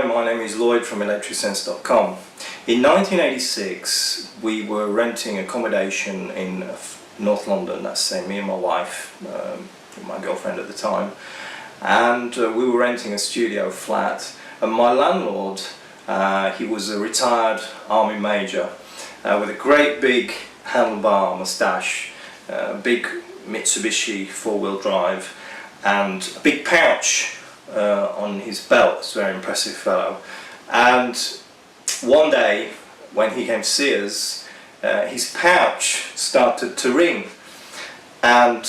my name is Lloyd from electricsense.com. In 1986 we were renting accommodation in North London, that's saying me and my wife, my girlfriend at the time, and we were renting a studio flat, and my landlord, he was a retired army major with a great big handlebar moustache, big Mitsubishi four-wheel drive and a big pouch on his belt. It's a very impressive fellow. And one day when he came to see us, his pouch started to ring, and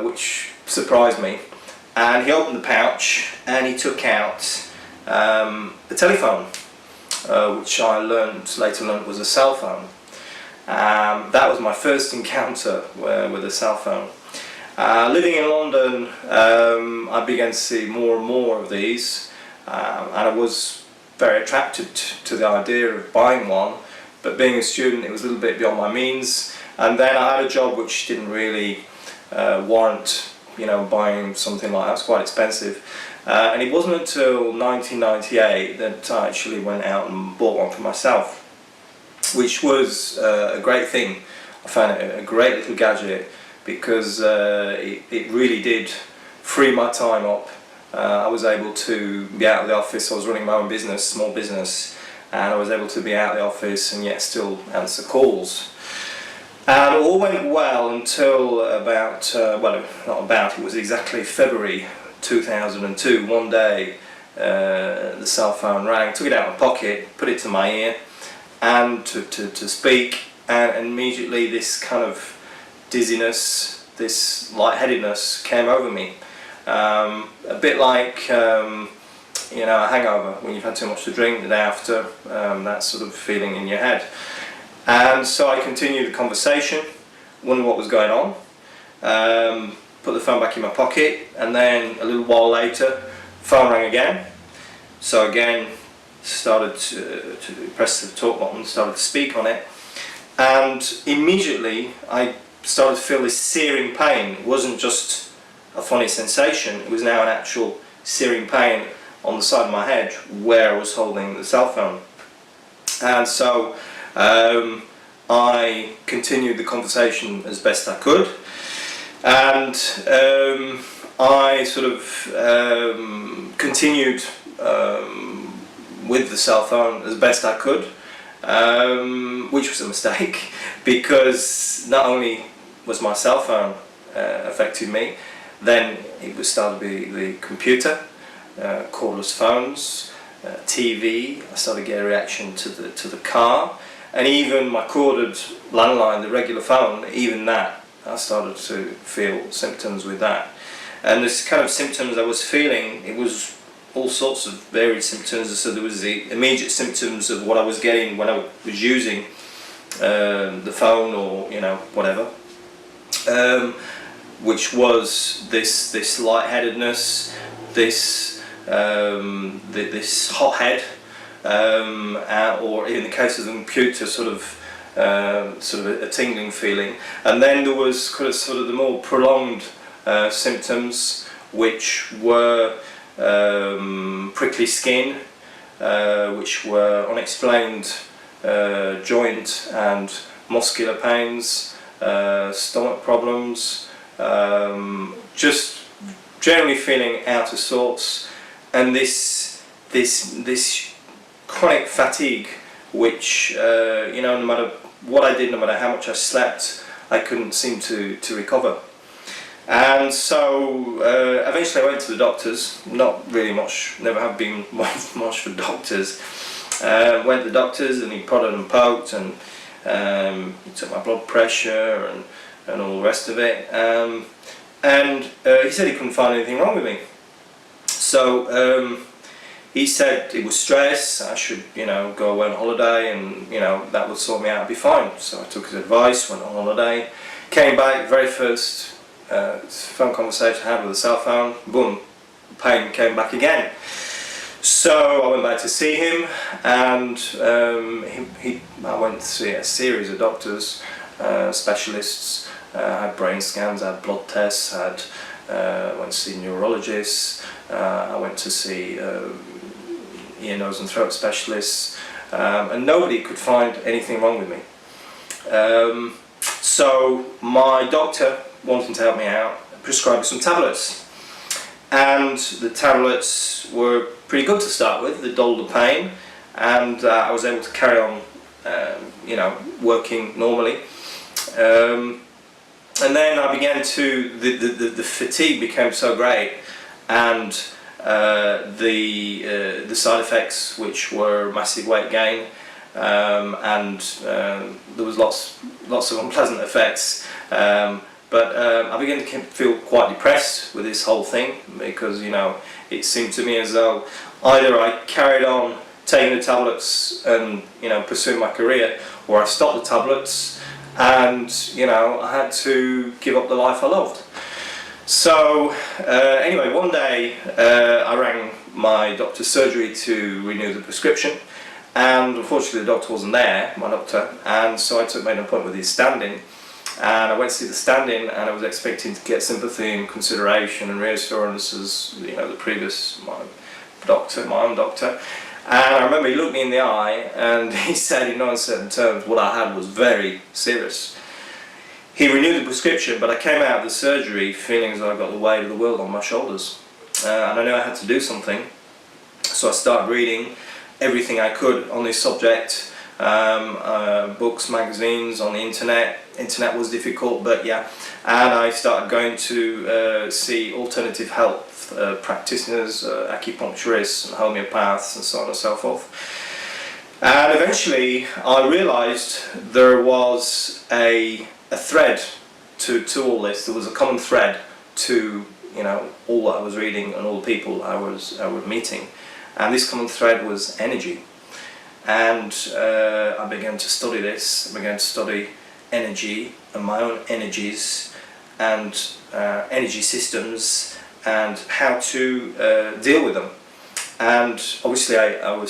which surprised me. And he opened the pouch and he took out the telephone, which I later learned was a cell phone. That was my first encounter with a cell phone. Living in London, I began to see more and more of these, and I was very attracted to the idea of buying one, but being a student it was a little bit beyond my means, and then I had a job which didn't really warrant, buying something like that. It was quite expensive, and it wasn't until 1998 that I actually went out and bought one for myself, which was a great thing. I found it a great little gadget, because it really did free my time up. I was able to be out of the office. I was running my own business, small business, and I was able to be out of the office and yet still answer calls. And it all went well until about, it was exactly February 2002. One day the cell phone rang, took it out of my pocket, put it to my ear and to speak, and immediately this kind of dizziness, this lightheadedness came over me, a bit like a hangover when you've had too much to drink the day after, that sort of feeling in your head. And so I continued the conversation, wondered what was going on, put the phone back in my pocket, and then a little while later phone rang again. So again started to press the talk button, started to speak on it, and immediately I started to feel this searing pain. It wasn't just a funny sensation, it was now an actual searing pain on the side of my head where I was holding the cell phone. And so I continued the conversation as best I could, and I sort of continued with the cell phone as best I could, which was a mistake, because not only was my cell phone affecting me, then it was starting to be the computer, cordless phones, TV. I started to get a reaction to the car, and even my corded landline, the regular phone, even that I started to feel symptoms with that. And this kind of symptoms I was feeling, it was all sorts of varied symptoms. So there was the immediate symptoms of what I was getting when I was using the phone, or whatever, which was this lightheadedness, this hot head, or in the case of the computer, sort of a tingling feeling. And then there was sort of the more prolonged symptoms, which were prickly skin, which were unexplained joint and muscular pains, stomach problems, just generally feeling out of sorts, and this chronic fatigue, which no matter what I did, no matter how much I slept, I couldn't seem to recover. And so eventually I went to the doctors. Not really much, never have been much for doctors. Went to the doctors, and he prodded and poked, and he took my blood pressure and all the rest of it. And he said he couldn't find anything wrong with me. So he said it was stress, I should go away on holiday, and that would sort me out, I'd be fine. So I took his advice, went on holiday, came back, very first phone conversation I had with the cell phone, boom, pain came back again. So I went back to see him, and I went to see a series of doctors, specialists. I had brain scans, I had blood tests, I went to see neurologists, I went to see ear, nose and throat specialists, and nobody could find anything wrong with me. So my doctor, wanting to help me out, prescribed me some tablets, and the tablets were pretty good to start with. They dulled the pain, and I was able to carry on you know, working normally. And then I began to, the fatigue became so great, and the side effects, which were massive weight gain, and there was lots of unpleasant effects. But I began to feel quite depressed with this whole thing, because, you know, it seemed to me as though either I carried on taking the tablets and, you know, pursuing my career, or I stopped the tablets and, you know, I had to give up the life I loved. So anyway, one day I rang my doctor's surgery to renew the prescription, and unfortunately the doctor wasn't there, my doctor, and so I made an appointment with his stand-in, and I went to see the stand-in, and I was expecting to get sympathy and consideration and reassurance as, you know, the previous my own doctor. And I remember he looked me in the eye and he said in no uncertain terms what I had was very serious. He renewed the prescription, but I came out of the surgery feeling as though I got the weight of the world on my shoulders. And I knew I had to do something, so I started reading everything I could on this subject, books, magazines, on the internet. Internet was difficult, but yeah. And I started going to see alternative health practitioners, acupuncturists and homeopaths and so on and so forth. And eventually I realised there was a thread to all this. There was a common thread to, you know, all that I was reading and all the people I was meeting, and this common thread was energy. And I began to study this. I began to study energy and my own energies and energy systems and how to deal with them. And obviously I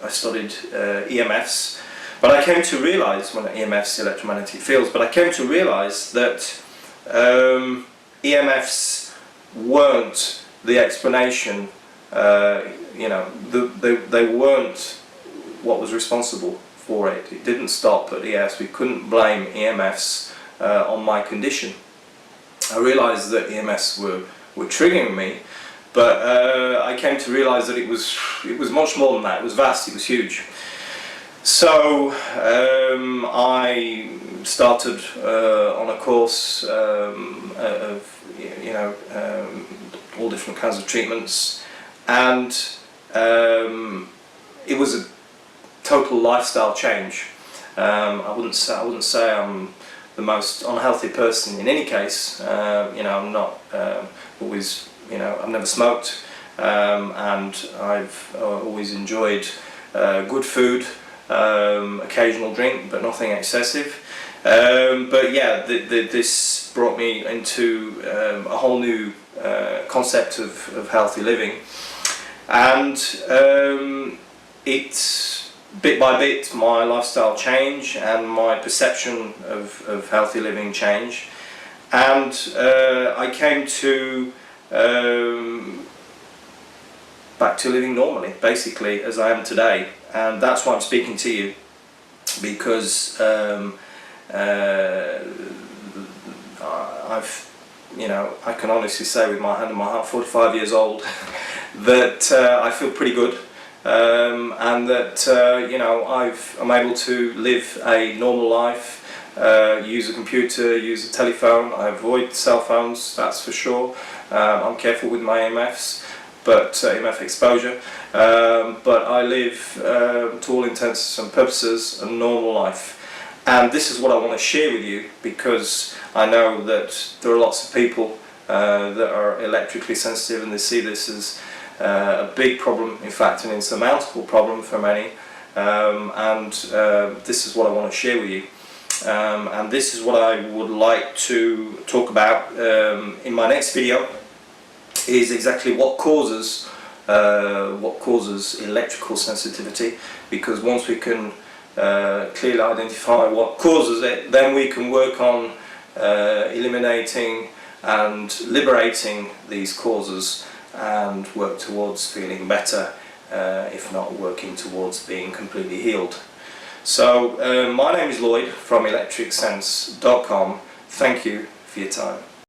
studied EMFs, but I came to realise, when EMFs, electromagnetic fields, but I came to realise that EMFs weren't the explanation, you know, they weren't what was responsible for it. It didn't stop at EMFs. We couldn't blame EMFs on my condition. I realised that EMFs were triggering me, but I came to realise that it was much more than that. It was vast, it was huge. So I started on a course of, you know, all different kinds of treatments, and it was a total lifestyle change. I wouldn't say I'm the most unhealthy person in any case. You know, I'm not always, you know, I've never smoked, and I've always enjoyed good food, occasional drink, but nothing excessive. But yeah, this brought me into a whole new concept of healthy living, and it's bit by bit my lifestyle changed and my perception of healthy living changed, and I came to back to living normally, basically, as I am today. And that's why I'm speaking to you, because I've, you know, I can honestly say with my hand on my heart, 45 years old, that I feel pretty good. And that you know, I'm able to live a normal life, use a computer, use a telephone. I avoid cell phones, that's for sure. I'm careful with my EMFs, but EMF exposure. But I live, to all intents and purposes, a normal life. And this is what I want to share with you, because I know that there are lots of people that are electrically sensitive, and they see this as a big problem, in fact an insurmountable problem for many, and this is what I want to share with you, and this is what I would like to talk about in my next video, is exactly what causes electrical sensitivity, because once we can clearly identify what causes it, then we can work on eliminating and liberating these causes and work towards feeling better if not working towards being completely healed. So my name is Lloyd from electricsense.com. Thank you for your time.